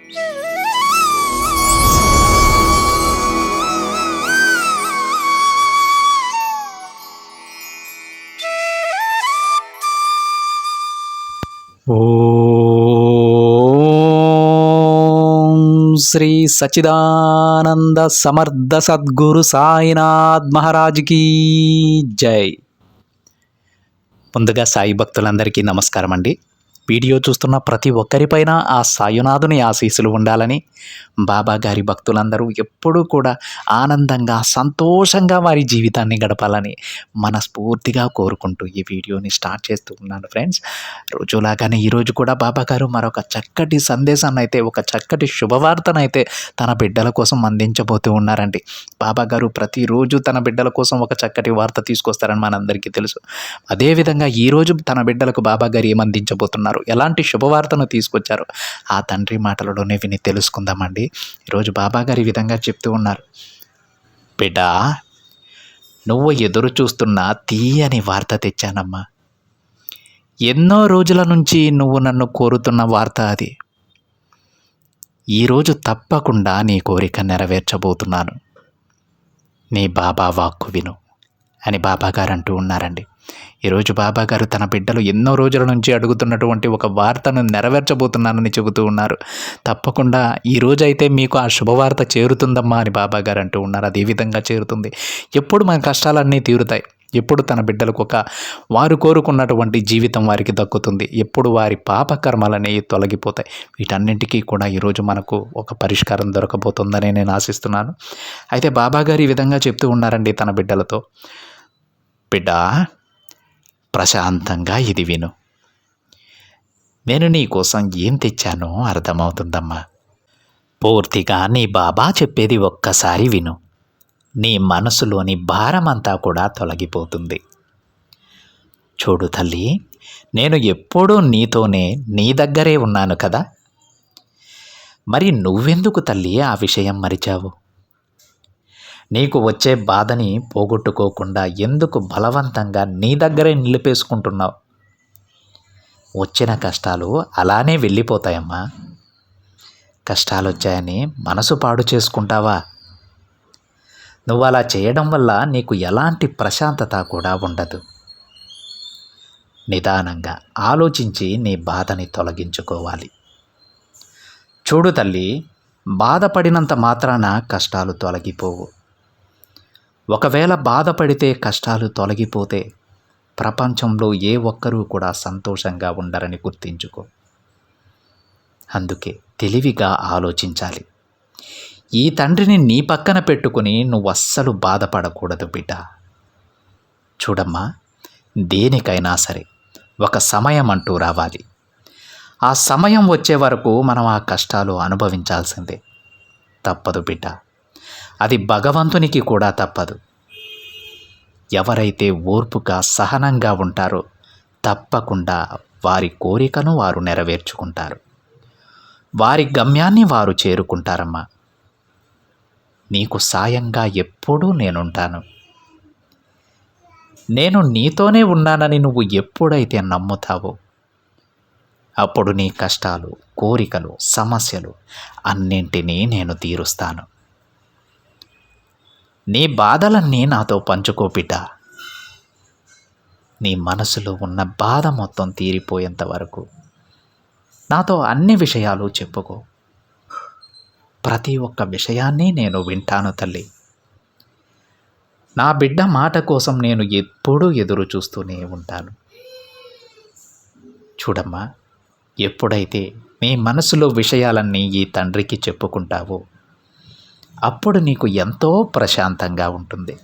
ఓం శ్రీ సచ్చిదానంద సమర్థ సద్గురు సాయినాథ్ మహారాజ్ కీ జై. ముందుగా సాయి భక్తులందరికీ నమస్కారం అండి. వీడియో చూస్తున్న ప్రతి ఒక్కరిపైన ఆ సాయినాథుని ఆశీస్సులు ఉండాలని, బాబా గారి భక్తులందరూ ఎప్పుడూ కూడా ఆనందంగా సంతోషంగా వారి జీవితాన్ని గడపాలని మనస్ఫూర్తిగా కోరుకుంటూ ఈ వీడియోని స్టార్ట్ చేస్తూ ఉన్నాను ఫ్రెండ్స్. రోజులాగానే ఈరోజు కూడా బాబా గారు మరొక చక్కటి సందేశాన్ని అయితే, ఒక చక్కటి శుభవార్తనైతే తన బిడ్డల కోసం అందించబోతూ ఉన్నారండి. బాబా గారు ప్రతిరోజు తన బిడ్డల కోసం ఒక చక్కటి వార్త తీసుకొస్తారని మనందరికీ తెలుసు. అదేవిధంగా ఈరోజు తన బిడ్డలకు బాబా గారు ఏమందించబోతున్నారు, ఎలాంటి శుభవార్తను తీసుకొచ్చారు, ఆ తండ్రి మాటలలోనే విని తెలుసుకుందామండి. ఈరోజు బాబా గారు ఈ విధంగా చెప్తూ ఉన్నారు. బిడ్డా, నువ్వు ఎదురు చూస్తున్న తీయని వార్త తెచ్చానమ్మా. ఎన్నో రోజుల నుంచి నువ్వు నన్ను కోరుతున్న వార్త అది. ఈరోజు తప్పకుండా నీ కోరిక నెరవేర్చబోతున్నాను. నీ బాబా వాక్కు విను అని బాబా గారు అంటూ ఉన్నారండి. ఈరోజు బాబా గారు తన బిడ్డలు ఎన్నో రోజుల నుంచి అడుగుతున్నటువంటి ఒక వార్తను నెరవేర్చబోతున్నానని చెబుతూ ఉన్నారు. తప్పకుండా ఈరోజైతే మీకు ఆ శుభవార్త చేరుతుందమ్మా అని బాబా గారు అంటూ ఉన్నారు. అదేవిధంగా చేరుతుంది. ఎప్పుడు మన కష్టాలన్నీ తీరుతాయి, ఎప్పుడు తన బిడ్డలకు వారు కోరుకున్నటువంటి జీవితం వారికి దక్కుతుంది, ఎప్పుడు వారి పాపకర్మలనే తొలగిపోతాయి. వీటన్నింటికీ కూడా ఈరోజు మనకు ఒక పరిష్కారం దొరకబోతుందని నేను ఆశిస్తున్నాను. అయితే బాబా గారు ఈ విధంగా చెప్తూ ఉన్నారండి తన బిడ్డలతో. బిడ్డా, ప్రశాంతంగా ఇది విను. నేను నీ కోసం ఏం తెచ్చానో అర్థమవుతుందమ్మా. పూర్తిగా నీ బాబా చెప్పేది ఒక్కసారి విను. నీ మనసులోని భారమంతా కూడా తొలగిపోతుంది. చూడు తల్లి, నేను ఎప్పుడూ నీతోనే, నీ దగ్గరే ఉన్నాను కదా. మరి నువ్వెందుకు తల్లి ఆ విషయం మరిచావు? నీకు వచ్చే బాధని పోగొట్టుకోకుండా ఎందుకు బలవంతంగా నీ దగ్గరే నిలిపేసుకుంటున్నావు? వచ్చిన కష్టాలు అలానే వెళ్ళిపోతాయమ్మా. కష్టాలు వచ్చాయని మనసు పాడు చేసుకుంటావా? నువ్వు అలా చేయడం వల్ల నీకు ఎలాంటి ప్రశాంతత కూడా ఉండదు. నిదానంగా ఆలోచించి నీ బాధని తొలగించుకోవాలి. చూడు తల్లి, బాధపడినంత మాత్రాన కష్టాలు తొలగిపోవు. ఒకవేళ బాధపడితే కష్టాలు తొలగిపోతే ప్రపంచంలో ఏ ఒక్కరూ కూడా సంతోషంగా ఉండరని గుర్తించుకో. అందుకే తెలివిగా ఆలోచించాలి. ఈ తండ్రిని నీ పక్కన పెట్టుకుని నువ్వు అస్సలు బాధపడకూడదు బిడ్డ. చూడమ్మా, దేనికైనా సరే ఒక సమయం అంటూ రావాలి. ఆ సమయం వచ్చే వరకు మనం ఆ కష్టాలు అనుభవించాల్సిందే. తప్పదు బిడ్డ, అది భగవంతునికి కూడా తప్పదు. ఎవరైతే ఓర్పుగా సహనంగా ఉంటారో తప్పకుండా వారి కోరికను వారు నెరవేర్చుకుంటారు. వారి గమ్యాన్ని వారు చేరుకుంటారమ్మా. నీకు సాయంగా ఎప్పుడూ నేనుంటాను. నేను నీతోనే ఉన్నానని నువ్వు ఎప్పుడైతే నమ్ముతావో అప్పుడు నీ కష్టాలు, కోరికలు, సమస్యలు అన్నింటినీ నేను తీరుస్తాను. నీ బాధలన్నీ నాతో పంచుకో బిడ్డ. నీ మనసులో ఉన్న బాధ మొత్తం తీరిపోయేంత వరకు నాతో అన్ని విషయాలు చెప్పుకో. ప్రతి ఒక్క విషయాన్ని నేను వింటాను తల్లి. నా బిడ్డ మాట కోసం నేను ఎప్పుడూ ఎదురు చూస్తూనే ఉంటాను. చూడమ్మా, ఎప్పుడైతే నీ మనసులో విషయాలన్నీ ఈ తండ్రికి చెప్పుకుంటావో అప్పుడు నీకు ఎంతో ప్రశాంతంగా ఉంటుంది.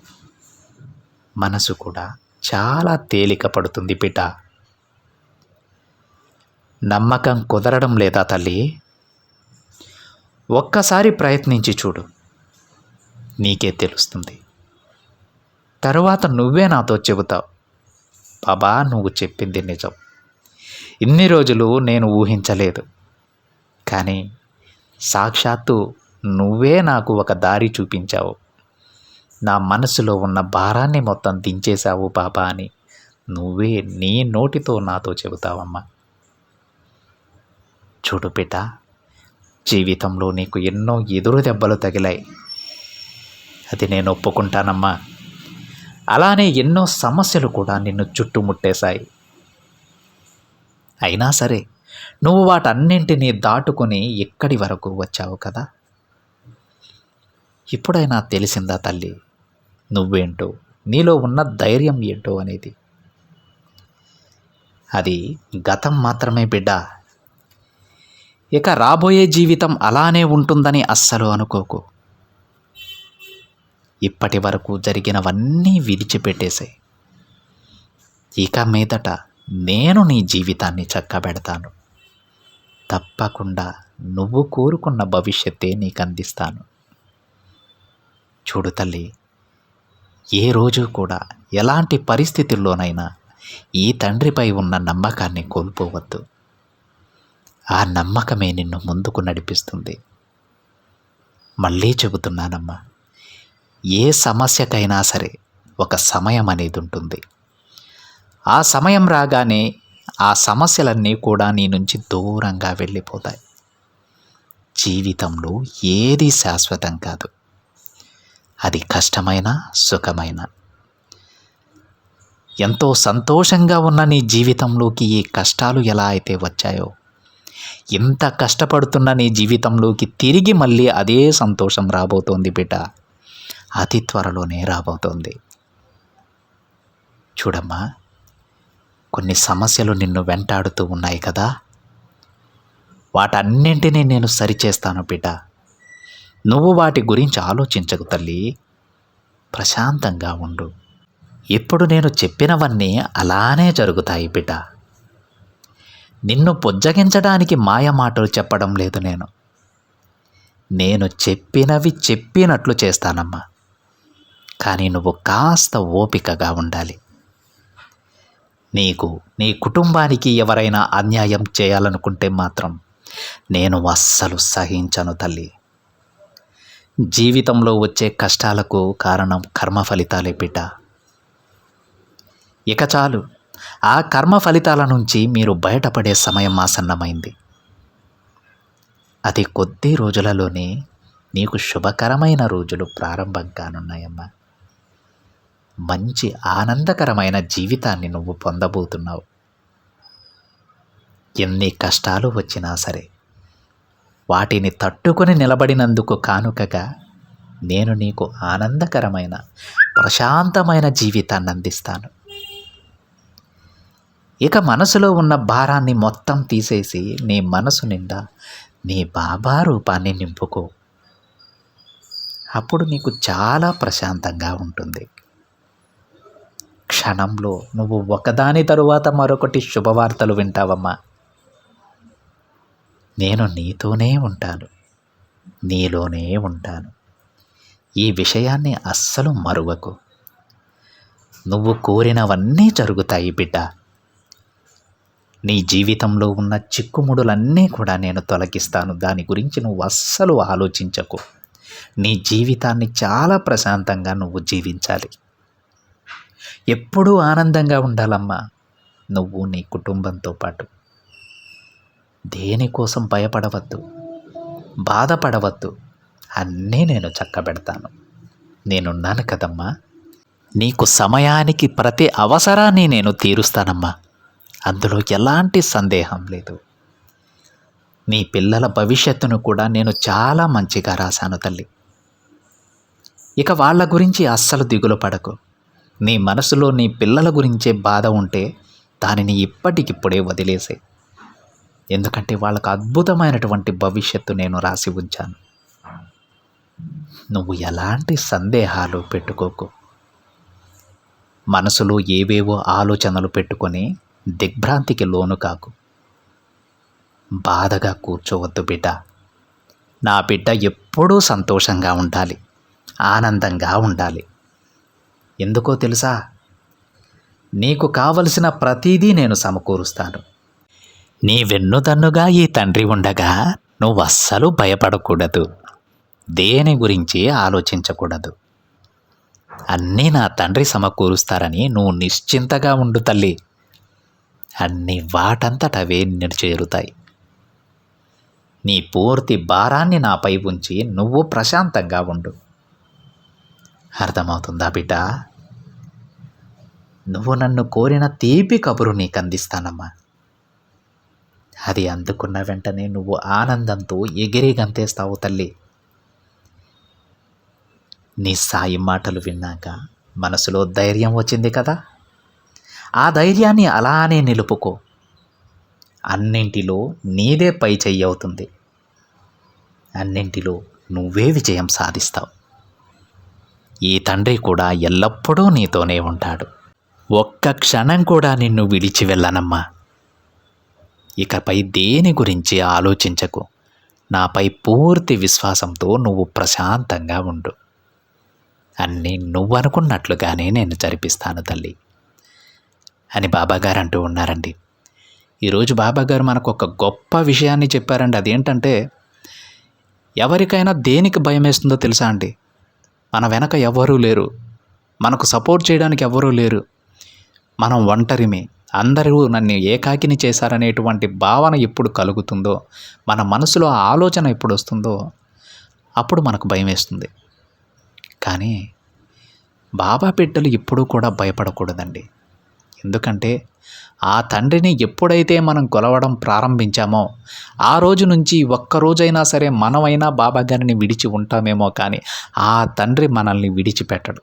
మనసు కూడా చాలా తేలిక పడుతుంది బిడ్డ. నమ్మకం కుదరడం లేదా తల్లి? ఒక్కసారి ప్రయత్నించి చూడు, నీకే తెలుస్తుంది. తరువాత నువ్వే నాతో చెబుతావు, బాబా నువ్వు చెప్పింది నిజం. ఇన్ని రోజులు నేను ఊహించలేదు, కానీ సాక్షాత్తు నువ్వే నాకు ఒక దారి చూపించావు. నా మనసులో ఉన్న భారాన్ని మొత్తం దించేశావు బాబా అని నువ్వే నీ నోటితో నాతో చెబుతావమ్మా. చూడు బిడ్డ, జీవితంలో నీకు ఎన్నో ఎదురు దెబ్బలు తగిలాయి, అది నేను ఒప్పుకుంటానమ్మా. అలానే ఎన్నో సమస్యలు కూడా నిన్ను చుట్టుముట్టేశాయి. అయినా సరే నువ్వు వాటన్నింటినీ దాటుకొని ఇక్కడి వరకు వచ్చావు కదా. ఇప్పుడైనా తెలిసిందా తల్లి, నువ్వేంటో, నీలో ఉన్న ధైర్యం ఏంటో అనేది? అది గతం మాత్రమే బిడ్డ. ఇక రాబోయే జీవితం అలానే ఉంటుందని అస్సలు అనుకోకు. ఇప్పటి వరకు జరిగినవన్నీ విడిచిపెట్టేశాయి. ఇక మీదట నేను నీ జీవితాన్ని చక్కబెడతాను. తప్పకుండా నువ్వు కోరుకున్న భవిష్యత్తే నీకు అందిస్తాను. చూడు తల్లి, ఏ రోజు కూడా ఎలాంటి పరిస్థితుల్లోనైనా ఈ తండ్రిపై ఉన్న నమ్మకాన్ని కోల్పోవద్దు. ఆ నమ్మకమే నిన్ను ముందుకు నడిపిస్తుంది. మళ్ళీ చెబుతున్నానమ్మా, ఏ సమస్యకైనా సరే ఒక సమయం అనేది ఉంటుంది. ఆ సమయం రాగానే ఆ సమస్యలన్నీ కూడా నీ నుంచి దూరంగా వెళ్ళిపోతాయి. జీవితంలో ఏది శాశ్వతం కాదు. అది కష్టమైన, సుఖమైన. ఎంతో సంతోషంగా ఉన్న నీ జీవితంలోకి ఈ కష్టాలు ఎలా అయితే వచ్చాయో, ఎంత కష్టపడుతున్న నీ జీవితంలోకి తిరిగి మళ్ళీ అదే సంతోషం రాబోతోంది బిడ్డ. అతి త్వరలోనే రాబోతోంది. చూడమ్మా, కొన్ని సమస్యలు నిన్ను వెంటాడుతూ ఉన్నాయి కదా, వాటన్నింటినీ నేను సరిచేస్తాను బిడ్డ. నువ్వు వాటి గురించి ఆలోచించకు తల్లి. ప్రశాంతంగా ఉండు. ఇప్పుడు నేను చెప్పినవన్నీ అలానే జరుగుతాయి బిడ్డ. నిన్ను బుజ్జగించడానికి మాయ మాటలు చెప్పడం లేదు. నేను చెప్పినవి చెప్పినట్లు చేస్తానమ్మా. కానీ నువ్వు కాస్త ఓపికగా ఉండాలి. నీకు, నీ కుటుంబానికి ఎవరైనా అన్యాయం చేయాలనుకుంటే మాత్రం నేను అస్సలు సహించను తల్లి. జీవితంలో వచ్చే కష్టాలకు కారణం కర్మ ఫలితాలే బిడ్డ. ఇక చాలు, ఆ కర్మ ఫలితాల నుంచి మీరు బయటపడే సమయం ఆసన్నమైంది. అది కొద్ది రోజులలోనే నీకు శుభకరమైన రోజులు ప్రారంభం కానున్నాయమ్మా. మంచి ఆనందకరమైన జీవితాన్ని నువ్వు పొందబోతున్నావు. ఎన్ని కష్టాలు వచ్చినా సరే వాటిని తట్టుకొని నిలబడినందుకు కానుకగా నేను నీకు ఆనందకరమైన, ప్రశాంతమైన జీవితాన్ని అందిస్తాను. ఇక మనసులో ఉన్న భారాన్ని మొత్తం తీసేసి నీ మనసు నిండా నీ బాబా రూపాన్ని నింపుకో. అప్పుడు నీకు చాలా ప్రశాంతంగా ఉంటుంది. క్షణంలో నువ్వు ఒకదాని తరువాత మరొకటి శుభవార్తలు వింటావమ్మా. నేను నీతోనే ఉంటాను, నీలోనే ఉంటాను. ఈ విషయాన్ని అస్సలు మరువకు. నువ్వు కోరినవన్నీ జరుగుతాయి బిడ్డ. నీ జీవితంలో ఉన్న చిక్కుముడులన్నీ కూడా నేను తొలగిస్తాను. దాని గురించి నువ్వు అస్సలు ఆలోచించకు. నీ జీవితాన్ని చాలా ప్రశాంతంగా నువ్వు జీవించాలి. ఎప్పుడూ ఆనందంగా ఉండాలమ్మా, నువ్వు నీ కుటుంబంతో పాటు. దేనికోసం భయపడవద్దు, బాధపడవద్దు. అన్నీ నేను చక్కబెడతాను. నేనున్నాను కదమ్మా. నీకు సమయానికి ప్రతి అవసరాన్ని నేను తీరుస్తానమ్మా. అందులో ఎలాంటి సందేహం లేదు. నీ పిల్లల భవిష్యత్తును కూడా నేను చాలా మంచిగా రాశాను తల్లి. ఇక వాళ్ళ గురించి అస్సలు దిగులు పడకు. నీ మనసులో నీ పిల్లల గురించే బాధ ఉంటే దానిని ఇప్పటికిప్పుడే వదిలేసే. ఎందుకంటే వాళ్ళకు అద్భుతమైనటువంటి భవిష్యత్తు నేను రాసి ఉంచాను. నువ్వు ఎలాంటి సందేహాలు పెట్టుకోకు. మనసులో ఏవేవో ఆలోచనలు పెట్టుకొని దిగ్భ్రాంతికి లోను కాకు. బాధగా కూర్చోవద్దు బిడ్డ. నా బిడ్డ ఎప్పుడూ సంతోషంగా ఉండాలి, ఆనందంగా ఉండాలి. ఎందుకో తెలుసా? నీకు కావలసిన ప్రతిదీ నేను సమకూరుస్తాను. నీ వెన్నుదన్నుగా ఈ తండ్రి ఉండగా నువ్వు అస్సలు భయపడకూడదు. దేని గురించి ఆలోచించకూడదు. అన్నీ నా తండ్రి సమకూరుస్తారని నువ్వు నిశ్చింతగా ఉండు తల్లి. అన్నీ వాటంతట అవే నిన్ను చేరుతాయి. నీ పూర్తి భారాన్ని నాపై ఉంచి నువ్వు ప్రశాంతంగా ఉండు. అర్థమవుతుందా బిడ్డ? నువ్వు నన్ను కోరిన తీపి కబురు నీకు అందిస్తానమ్మా. అది అందుకున్న వెంటనే నువ్వు ఆనందంతో ఎగిరి గంతేస్తావు తల్లి. నీ సాయి మాటలు విన్నాక మనసులో ధైర్యం వచ్చింది కదా, ఆ ధైర్యాన్ని అలానే నిలుపుకో. అన్నింటిలో నీదే పై చెయ్యి అవుతుంది. అన్నింటిలో నువ్వే విజయం సాధిస్తావు. ఈ తండ్రి కూడా ఎల్లప్పుడూ నీతోనే ఉంటాడు. ఒక్క క్షణం కూడా నిన్ను విడిచి వెళ్ళనమ్మా. ఇకపై దేని గురించి ఆలోచించకు. నాపై పూర్తి విశ్వాసంతో నువ్వు ప్రశాంతంగా ఉండు. అన్నీ నువ్వు అనుకున్నట్లుగానే నేను జరిపిస్తాను తల్లి అని బాబాగారు అంటూ ఉన్నారండి. ఈరోజు బాబాగారు మనకు ఒక గొప్ప విషయాన్ని చెప్పారండి. అదేంటంటే, ఎవరికైనా దేనికి భయం వేస్తుందో తెలుసా అండి? మన వెనక ఎవరూ లేరు, మనకు సపోర్ట్ చేయడానికి ఎవరూ లేరు, మనం ఒంటరిమే, అందరూ నన్ను ఏకాకిని చేశారనేటువంటి భావన ఎప్పుడు కలుగుతుందో, మన మనసులో ఆ ఆలోచన ఎప్పుడు వస్తుందో అప్పుడు మనకు భయం వేస్తుంది. కానీ బాబా బిడ్డలు ఎప్పుడూ కూడా భయపడకూడదండి. ఎందుకంటే ఆ తండ్రిని ఎప్పుడైతే మనం కొలవడం ప్రారంభించామో ఆ రోజు నుంచి ఒక్కరోజైనా సరే మనమైనా బాబా గారిని విడిచి ఉంటామేమో, కానీ ఆ తండ్రి మనల్ని విడిచిపెట్టడు.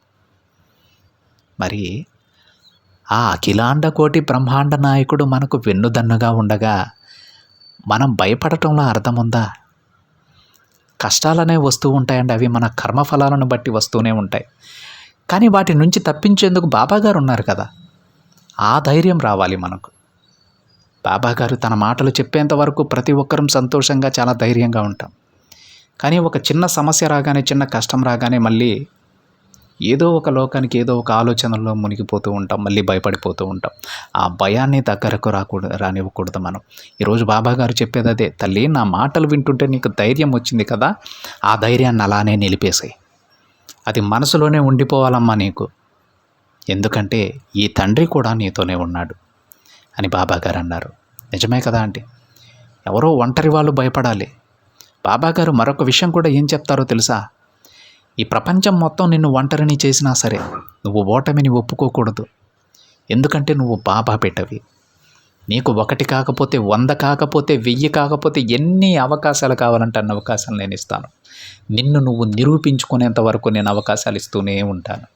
మరి ఆ అఖిలాండ కోటి బ్రహ్మాండ నాయకుడు మనకు వెన్నుదన్నుగా ఉండగా మనం భయపడటంలో అర్థముందా? కష్టాలనే వస్తూ ఉంటాయండి. అవి మన కర్మఫలాలను బట్టి వస్తూనే ఉంటాయి. కానీ వాటి నుంచి తప్పించేందుకు బాబాగారు ఉన్నారు కదా. ఆ ధైర్యం రావాలి మనకు. బాబాగారు తన మాటలు చెప్పేంత వరకు ప్రతి ఒక్కరం సంతోషంగా చాలా ధైర్యంగా ఉంటాం. కానీ ఒక చిన్న సమస్య రాగానే, చిన్న కష్టం రాగానే మళ్ళీ ఏదో ఒక లోకానికి, ఏదో ఒక ఆలోచనల్లో మునిగిపోతూ ఉంటాం, మళ్ళీ భయపడిపోతూ ఉంటాం. ఆ భయాన్ని దగ్గరకు రానివ్వకూడదు మనం. ఈరోజు బాబాగారు చెప్పేది అదే, తల్లి నా మాటలు వింటుంటే నీకు ధైర్యం వచ్చింది కదా, ఆ ధైర్యాన్ని అలానే నిలిపేసాయి. అది మనసులోనే ఉండిపోవాలమ్మా నీకు. ఎందుకంటే ఈ తండ్రి కూడా నీతోనే ఉన్నాడు అని బాబాగారు అన్నారు. నిజమే కదా అండి. ఎవరో ఒంటరి వాళ్ళు భయపడాలి. బాబాగారు మరొక విషయం కూడా ఏం చెప్తారో తెలుసా? ఈ ప్రపంచం మొత్తం నిన్ను ఒంటరిని చేసినా సరే నువ్వు ఓటమిని ఒప్పుకోకూడదు. ఎందుకంటే నువ్వు బాబా బిడ్డవి. నీకు 1 కాకపోతే 100 కాకపోతే 1000 కాకపోతే ఎన్ని అవకాశాలు కావాలంటే అన్ని అవకాశాలు నేను ఇస్తాను. నిన్ను నువ్వు నిరూపించుకునేంత వరకు నేను అవకాశాలు ఇస్తూనే ఉంటాను.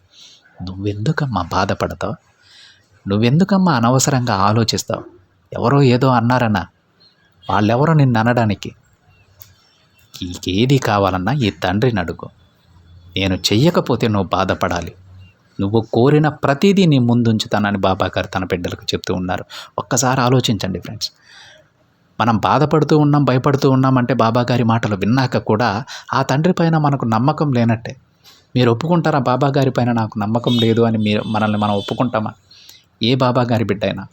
నువ్వెందుకమ్మా బాధపడతావు? నువ్వెందుకమ్మా అనవసరంగా ఆలోచిస్తావు? ఎవరో ఏదో అన్నారన్నా, వాళ్ళెవరో నిన్ను అనడానికి. నీకేది కావాలన్నా ఈ తండ్రిని అడుగు. నేను చెయ్యకపోతే నువ్వు బాధపడాలి. నువ్వు కోరిన ప్రతిదీ నీ ముందుంచుతానని బాబాగారు తన బిడ్డలకు చెప్తూ ఉన్నారు. ఒక్కసారి ఆలోచించండి ఫ్రెండ్స్. మనం బాధపడుతూ ఉన్నాం, భయపడుతూ ఉన్నామంటే బాబాగారి మాటలు విన్నాక కూడా ఆ తండ్రి పైన మనకు నమ్మకం లేనట్టే. మీరు ఒప్పుకుంటారా బాబాగారి పైన నాకు నమ్మకం లేదు అని? మనల్ని మనం ఒప్పుకుంటామా? ఏ బాబాగారి బిడ్డ అయినా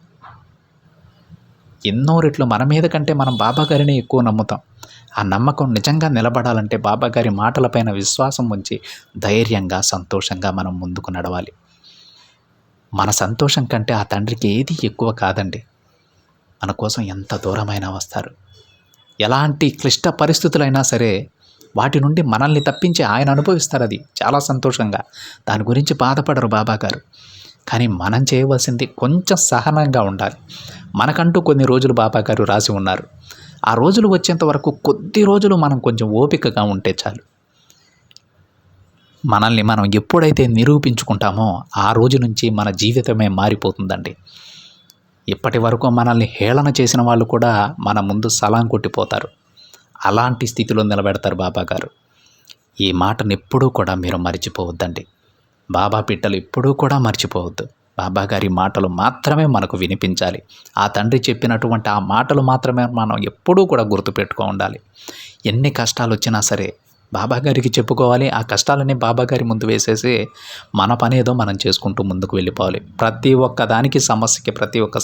ఎన్నో రెట్లు మన మీద కంటే మనం బాబాగారిని ఎక్కువ నమ్ముతాం. ఆ నమ్మకం నిజంగా నిలబడాలంటే బాబాగారి మాటలపైన విశ్వాసం ఉంచి ధైర్యంగా, సంతోషంగా మనం ముందుకు నడవాలి. మన సంతోషం కంటే ఆ తండ్రికి ఏది ఎక్కువ కాదండి. మన కోసం ఎంత దూరమైనా వస్తారు. ఎలాంటి క్లిష్ట పరిస్థితులైనా సరే వాటి నుండి మనల్ని తప్పించి ఆయన అనుభవిస్తారు. అది చాలా సంతోషంగా. దాని గురించి బాధపడరు బాబాగారు. కానీ మనం చేయవలసింది కొంచెం సహనంగా ఉండాలి. మనకంటూ కొన్ని రోజులు బాబాగారు రాసి ఉన్నారు. ఆ రోజులు వచ్చేంత వరకు కొద్ది రోజులు మనం కొంచెం ఓపికగా ఉంటే చాలు. మనల్ని మనం ఎప్పుడైతే నిరూపించుకుంటామో ఆ రోజు నుంచి మన జీవితమే మారిపోతుందండి. ఇప్పటి వరకు మనల్ని హేళన చేసిన వాళ్ళు కూడా మన ముందు సలాం కొట్టిపోతారు. అలాంటి స్థితిలో నిలబెడతారు బాబాగారు. ఈ మాటను ఎప్పుడూ కూడా మీరు మర్చిపోవద్దండి. బాబా బిడ్డలు ఎప్పుడూ కూడా మర్చిపోవద్దు. బాబాగారి మాటలు మాత్రమే మనకు వినిపించాలి. ఆ తండ్రి చెప్పినటువంటి ఆ మాటలు మాత్రమే మనం ఎప్పుడూ కూడా గుర్తుపెట్టుకో ఉండాలి. ఎన్ని కష్టాలు వచ్చినా సరే బాబాగారికి చెప్పుకోవాలి. ఆ కష్టాలని బాబాగారి ముందు వేసేసి మన పని ఏదో మనం చేసుకుంటూ ముందుకు వెళ్ళిపోవాలి. ప్రతి ఒక్క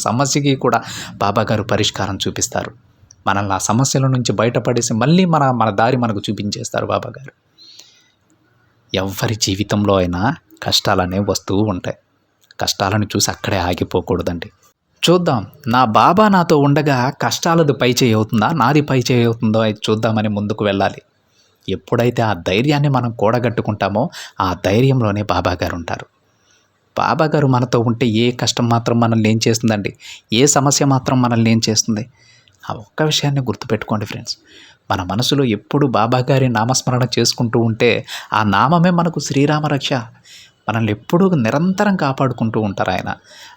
సమస్యకి కూడా బాబాగారు పరిష్కారం చూపిస్తారు. మనల్ని ఆ సమస్యల నుంచి బయటపడేసి మళ్ళీ మన దారి మనకు చూపించేస్తారు బాబాగారు. ఎవరి జీవితంలో అయినా కష్టాలనే వస్తూ ఉంటాయి. కష్టాలను చూసి అక్కడే ఆగిపోకూడదండి. చూద్దాం. నా బాబా నాతో ఉండగా కష్టాలది పై చేయి అవుతుందా? నాది పై చేయి అవుతుందో అది చూద్దామని ముందుకు వెళ్ళాలి. ఎప్పుడైతే ఆ ధైర్యాన్ని మనం కూడగట్టుకుంటామో ఆ ధైర్యంలోనే బాబాగారు ఉంటారు. బాబాగారు మనతో ఉంటే ఏ కష్టం మాత్రం మనల్ని ఏం చేస్తుందండి? ఏ సమస్య మాత్రం మనల్ని ఏం చేస్తుంది? ఆ ఒక్క విషయాన్ని గుర్తుపెట్టుకోండి ఫ్రెండ్స్. మన మనసులో ఎప్పుడు బాబాగారి నామస్మరణ చేసుకుంటూ ఉంటే ఆ నామమే మనకు శ్రీరామ రక్ష. మనల్ని ఎప్పుడూ నిరంతరం కాపాడుకుంటూ ఉంటారు ఆయన.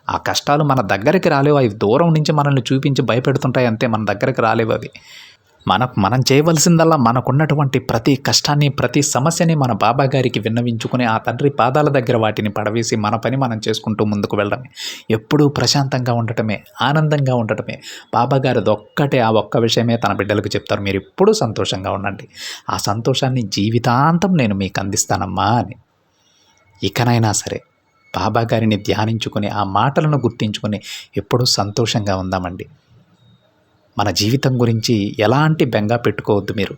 ఆ కష్టాలు మన దగ్గరికి రాలేవు. అవి దూరం నుంచి మనల్ని చూపించి భయపెడుతుంటాయి అంతే. మన దగ్గరికి రాలేవు అవి. మనం చేయవలసిందల్లా మనకున్నటువంటి ప్రతి కష్టాన్ని, ప్రతి సమస్యని మన బాబా గారికి విన్నవించుకొని ఆ తండ్రి పాదాల దగ్గర వాటిని పడవేసి మన పని మనం చేసుకుంటూ ముందుకు వెళ్ళడమే. ఎప్పుడూ ప్రశాంతంగా ఉండటమే, ఆనందంగా ఉండటమే. బాబాగారిదొక్కటే ఆ ఒక్క విషయమే తన బిడ్డలకు చెప్తారు. మీరెప్పుడూ సంతోషంగా ఉండండి. ఆ సంతోషాన్ని జీవితాంతం నేను మీకు అందిస్తానమ్మా అని. ఇకనైనా సరే బాబాగారిని ధ్యానించుకొని ఆ మాటలను గుర్తించుకొని ఎప్పుడూ సంతోషంగా ఉందామండి. మన జీవితం గురించి ఎలాంటి బెంగ పెట్టుకోవద్దు మీరు.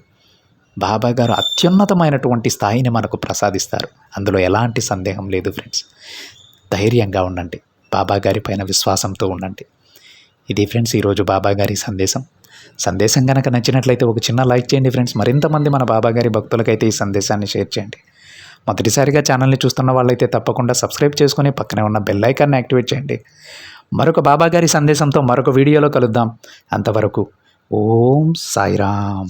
బాబాగారు అత్యున్నతమైనటువంటి స్థాయిని మనకు ప్రసాదిస్తారు. అందులో ఎలాంటి సందేహం లేదు ఫ్రెండ్స్. ధైర్యంగా ఉండండి. బాబాగారి పైన విశ్వాసంతో ఉండండి. ఇది ఫ్రెండ్స్ ఈరోజు బాబాగారి సందేశం కనుక నచ్చినట్లయితే ఒక చిన్న లైక్ చేయండి ఫ్రెండ్స్. మరింతమంది మన బాబాగారి భక్తులకైతే ఈ సందేశాన్ని షేర్ చేయండి. మొదటిసారిగా ఛానల్ని చూస్తున్న వాళ్ళైతే తప్పకుండా సబ్స్క్రైబ్ చేసుకొని పక్కనే ఉన్న బెల్ ఐకాన్ని యాక్టివేట్ చేయండి. మరొక బాబాగారి సందేశంతో మరొక వీడియోలో కలుద్దాం. అంతవరకు ఓం సాయిరామ్.